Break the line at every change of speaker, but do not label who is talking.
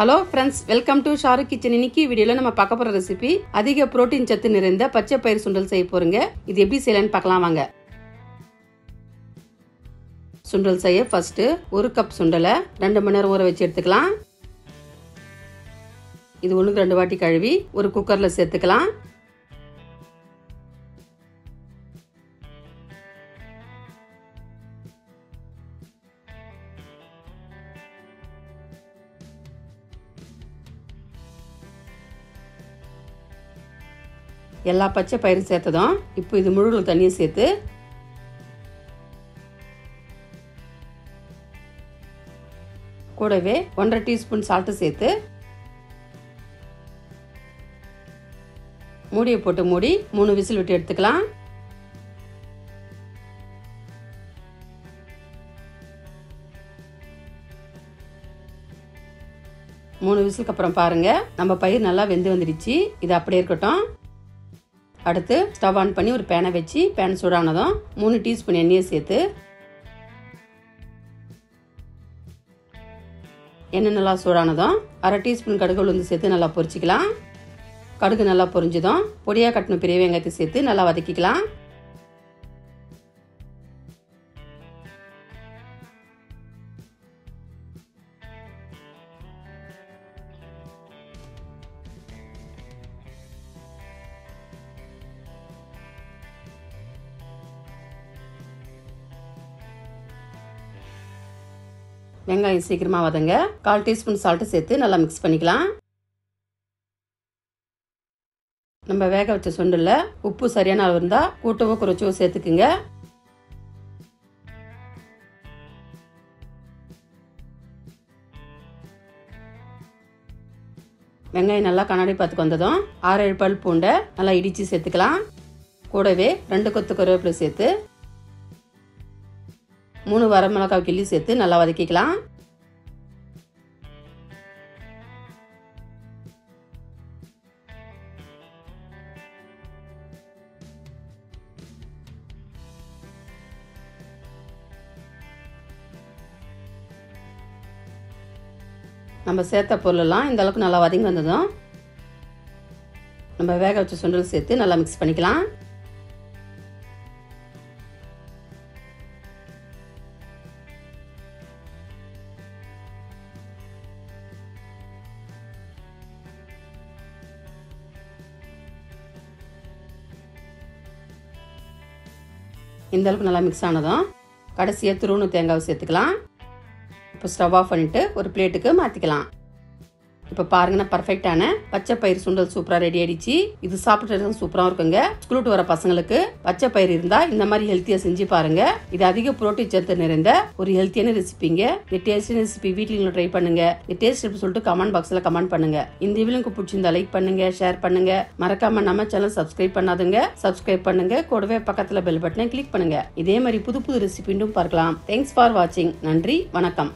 Hello friends, welcome to Sharu kitchen. இன்னைக்கு வீடியோல நம்ம பார்க்க போற ரெசிபி அதிக புரோட்டீன் சத்து நிறைந்த பச்சை பயிர் சுண்டல் செய்ய போறோங்க. இது எப்படி செய்யலாம்னு பார்க்கலாம் வாங்க. சுண்டல் செய்ய ஃபர்ஸ்ட் 1 கப் சுண்டலை 2 மணி நேரம் ஊற வச்சு எடுத்துக்கலாம். இது 1-2 வாட்டி கழுவி ஒரு குக்கர்ல சேர்த்துக்கலாம். எல்லா பச்சை பயிரும் சேர்த்ததும் இப்போ இது முழு தண்ணியை சேர்த்து கூடவே 1.5 டீஸ்பூன் சால்ட் சேர்த்து மூடியை போட்டு மூடி 3 விசில் விட்டு எடுத்துக்கலாம். மூணு விசிலுக்கு அப்புறம் பாருங்க, நம்ம பயிர் நல்லா வெந்து வந்துடுச்சு. இது அப்படியே இருக்கட்டும். அடுத்து ஸ்டவ் ஆன் பண்ணி ஒரு பேனை வச்சு பேன் சூடானதும் 3 டீஸ்பூன் எண்ணெயை சேர்த்து எண்ணெய் நல்லா சூடானதும் 1/2 டீஸ்பூன் கடுகு உளுந்து சேர்த்து நல்லா பொரிச்சிக்கலாம். கடுகு நல்லா பொரிஞ்சதும் பொடியாக கட்டின பெரிய வெங்காயத்தை சேர்த்து நல்லா வதக்கிக்கலாம். வெங்காயம் சீக்கிரமா வதங்க 1/4 டீஸ்பூன் சால்ட் சேர்த்து நல்லா மிக்ஸ் பண்ணிக்கலாம். நம்ம வேக வச்ச சுண்டல்ல உப்பு சரியான அளவு இருந்தா கூட்டவோ குறைச்சோ சேர்த்துக்குங்க. வெங்காயம் நல்லா கண்ணாடி பார்த்துக்கு வந்ததும் 6-7 பல் பூண்டை நல்லா இடிச்சு சேர்த்துக்கலாம். கூடவே 2 கொத்து கருவேப்பிலை சேர்த்து 3 வரமிளகாய் கிள்ளி சேர்த்து நல்லா வதக்கிக்கலாம். நம்ம சேர்த்த பொருளெல்லாம் இந்த அளவுக்கு நல்லா வதங்கி வந்ததும் நம்ம வேக வச்ச சுண்டல் சேர்த்து நல்லா மிக்ஸ் பண்ணிக்கலாம். இந்த அளவுக்கு நல்லா மிக்ஸ் ஆனதும் கடைசியாக துருவண தேங்காவை சேர்த்துக்கலாம். இப்போ ஸ்டவ் ஆஃப் பண்ணிட்டு ஒரு பிளேட்டுக்கு மாற்றிக்கலாம். இப்போ பாருங்கன்னா பர்ஃபெக்டான பச்சை பயிர் சுண்டல் சூப்பராக ரெடி ஆயிடுச்சு. இது சாப்பிட்றது சூப்பராக இருக்குங்க. ஸ்கூல் வர பசங்களுக்கு பச்சை பயிர் இருந்தால் இந்த மாதிரி ஹெல்த்தியாக செஞ்சு பாருங்க. இது அதிக புரோட்டீன் சத்து நிறைந்த ஒரு ஹெல்த்தியான ரெசிபிங்க. இந்த டேஸ்டி ரெசிபி வீட்டில் ட்ரை பண்ணுங்க. இந்த டேஸ்ட் எப்படி சொல்லிட்டு கமெண்ட் பாக்ஸில் கமெண்ட் பண்ணுங்க. இந்த வீடியோக்கு பிடிச்சிருந்தா லைக் பண்ணுங்க, ஷேர் பண்ணுங்க. மறக்காம நம்ம சேனல் சப்ஸ்கிரைப் பண்ணாதுங்க, சப்ஸ்கிரைப் பண்ணுங்க. கூடவே பக்கத்தில் பெல் பட்டனை கிளிக் பண்ணுங்க. இதே மாதிரி புது புது ரெசிபி பார்க்கலாம். தேங்க்ஸ் ஃபார் வாட்சிங். நன்றி, வணக்கம்.